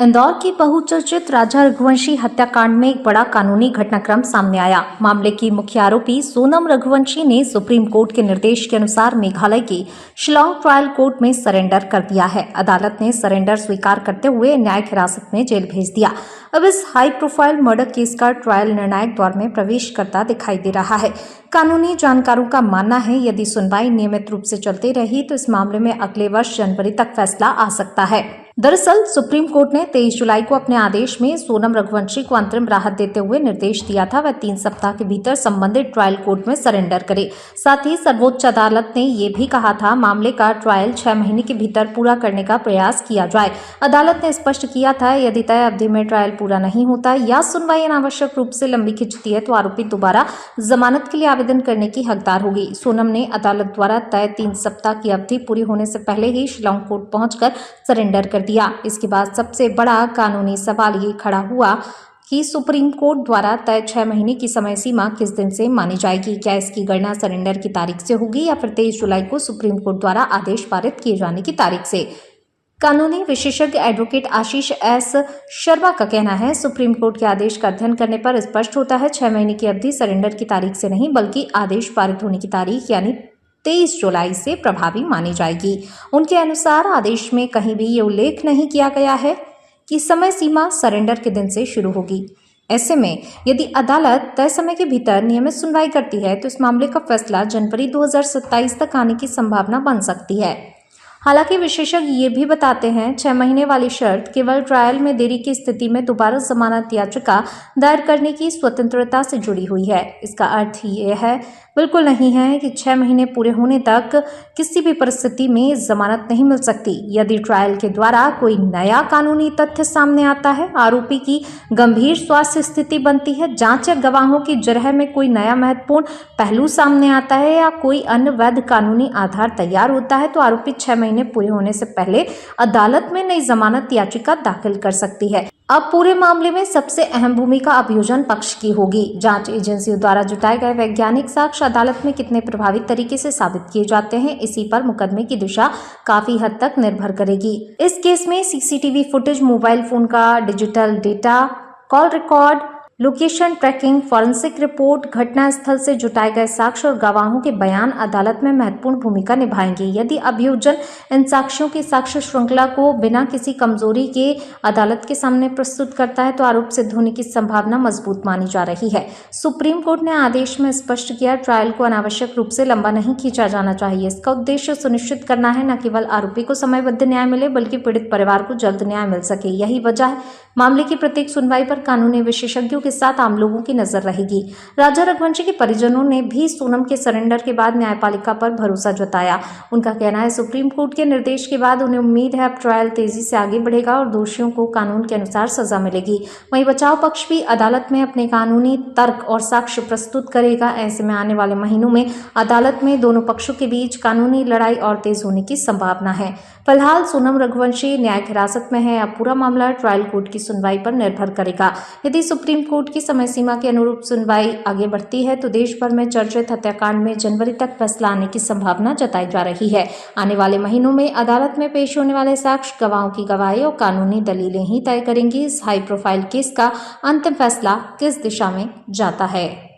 इंदौर की बहुचर्चित राजा रघुवंशी हत्याकांड में एक बड़ा कानूनी घटनाक्रम सामने आया। मामले की मुख्य आरोपी सोनम रघुवंशी ने सुप्रीम कोर्ट के निर्देश के अनुसार मेघालय की शिलांग ट्रायल कोर्ट में सरेंडर कर दिया है। अदालत ने सरेंडर स्वीकार करते हुए न्यायिक हिरासत में जेल भेज दिया। अब इस हाई प्रोफाइल मर्डर केस का ट्रायल निर्णायक दौर में प्रवेश करता दिखाई दे रहा है। कानूनी जानकारों का मानना है, यदि सुनवाई नियमित रूप से चलती रही तो इस मामले में अगले वर्ष जनवरी तक फैसला आ सकता है। दरअसल सुप्रीम कोर्ट ने 23 जुलाई को अपने आदेश में सोनम रघुवंशी को अंतरिम राहत देते हुए निर्देश दिया था वह 3 सप्ताह के भीतर संबंधित ट्रायल कोर्ट में सरेंडर करे। साथ ही सर्वोच्च अदालत ने ये भी कहा था मामले का ट्रायल 6 महीने के भीतर पूरा करने का प्रयास किया जाए। अदालत ने स्पष्ट किया था यदि तय अवधि में ट्रायल पूरा नहीं होता या सुनवाई अनावश्यक रूप से लंबी खिंचती है तो आरोपी दोबारा जमानत के लिए आवेदन करने की हकदार होगी। सोनम ने अदालत द्वारा तय 3 सप्ताह की अवधि पूरी होने से पहले ही शिलांग कोर्ट पहुंचकर सरेंडर कर दिया। इसके बाद सबसे बड़ा कानूनी सवाल ये खड़ा हुआ कि सुप्रीम कोर्ट द्वारा तय 6 महीने की समय सीमा किस दिन से मानी जाएगी। क्या इसकी गणना सरेंडर की तारीख से होगी या फिर 23 जुलाई को सुप्रीम कोर्ट द्वारा आदेश पारित किए जाने की तारीख से। कानूनी विशेषज्ञ एडवोकेट आशीष एस शर्मा का कहना है सुप्रीम कोर्ट के आदेश का अध्ययन करने पर स्पष्ट होता है 6 महीने की अवधि सरेंडर की तारीख से नहीं बल्कि आदेश पारित होने की तारीख यानी 23 जुलाई से प्रभावी मानी जाएगी। उनके अनुसार आदेश में कहीं भी ये उल्लेख नहीं किया गया है कि समय सीमा सरेंडर के दिन से शुरू होगी। ऐसे में यदि अदालत तय समय के भीतर नियमित सुनवाई करती है तो इस मामले का फैसला जनवरी 2027 तक आने की संभावना बन सकती है। हालांकि विशेषज्ञ ये भी बताते हैं 6 महीने वाली शर्त केवल ट्रायल में देरी की स्थिति में दोबारा जमानत याचिका दायर करने की स्वतंत्रता से जुड़ी हुई है। इसका अर्थ ये है बिल्कुल नहीं है कि 6 महीने पूरे होने तक किसी भी परिस्थिति में जमानत नहीं मिल सकती। यदि ट्रायल के द्वारा कोई नया कानूनी तथ्य सामने आता है, आरोपी की गंभीर स्वास्थ्य स्थिति बनती है, जांच या गवाहों की जरह में कोई नया महत्वपूर्ण पहलू सामने आता है या कोई अन्य वैध कानूनी आधार तैयार होता है तो आरोपी 6 महीने पूरे होने से पहले अदालत में नई जमानत याचिका दाखिल कर सकती है। अब पूरे मामले में सबसे अहम भूमिका अभियोजन पक्ष की होगी। जांच एजेंसियों द्वारा जुटाए गए वैज्ञानिक साक्ष्य अदालत में कितने प्रभावी तरीके से साबित किए जाते हैं, इसी पर मुकदमे की दिशा काफी हद तक निर्भर करेगी। इस केस में सीसीटीवी फुटेज, मोबाइल फोन का digital data, call record, location tracking, forensic report, घटना स्थल से जुटाए गए साक्ष्य और गवाहों के बयान अदालत में महत्वपूर्ण भूमिका निभाएंगे। यदि अभियोजन इन साक्ष्यों की साक्ष्य श्रृंखला को बिना किसी कमजोरी के अदालत के सामने प्रस्तुत करता है तो आरोप सिद्ध होने की संभावना मजबूत मानी जा रही है। सुप्रीम कोर्ट ने आदेश में स्पष्ट किया ट्रायल को अनावश्यक रूप से लंबा नहीं खींचा जाना चाहिए। इसका उद्देश्य सुनिश्चित करना है न केवल आरोपी को समयबद्ध न्याय मिले बल्कि पीड़ित परिवार को जल्द न्याय मिल सके। यही वजह है मामले की प्रत्येक सुनवाई पर कानूनी विशेषज्ञों के साथ आम लोगों की नजर रहेगी। राजा रघुवंशी के परिजनों ने भी सोनम के सरेंडर के बाद न्यायपालिका पर भरोसा जताया। उनका कहना है सुप्रीम कोर्ट के निर्देश के बाद उन्हें उम्मीद है अब ट्रायल तेजी से आगे बढ़ेगा और दोषियों को कानून के अनुसार सजा मिलेगी। वहीं बचाव पक्ष भी अदालत में अपने कानूनी तर्क और साक्ष्य प्रस्तुत करेगा। ऐसे में आने वाले महीनों में अदालत में दोनों पक्षों के बीच कानूनी लड़ाई और तेज होने की संभावना है। फिलहाल सोनम रघुवंशी न्यायिक हिरासत में है। अब पूरा मामला ट्रायल कोर्ट की सुनवाई पर निर्भर करेगा। यदि सुप्रीम कोर्ट की समय सीमा के अनुरूप सुनवाई आगे बढ़ती है तो देश भर में चर्चित हत्याकांड में जनवरी तक फैसला आने की संभावना जताई जा रही है। आने वाले महीनों में अदालत में पेश होने वाले साक्ष्य, गवाहों की गवाही और कानूनी दलीलें ही तय करेंगी इस हाई प्रोफाइल केस का अंतिम फैसला किस दिशा में जाता है।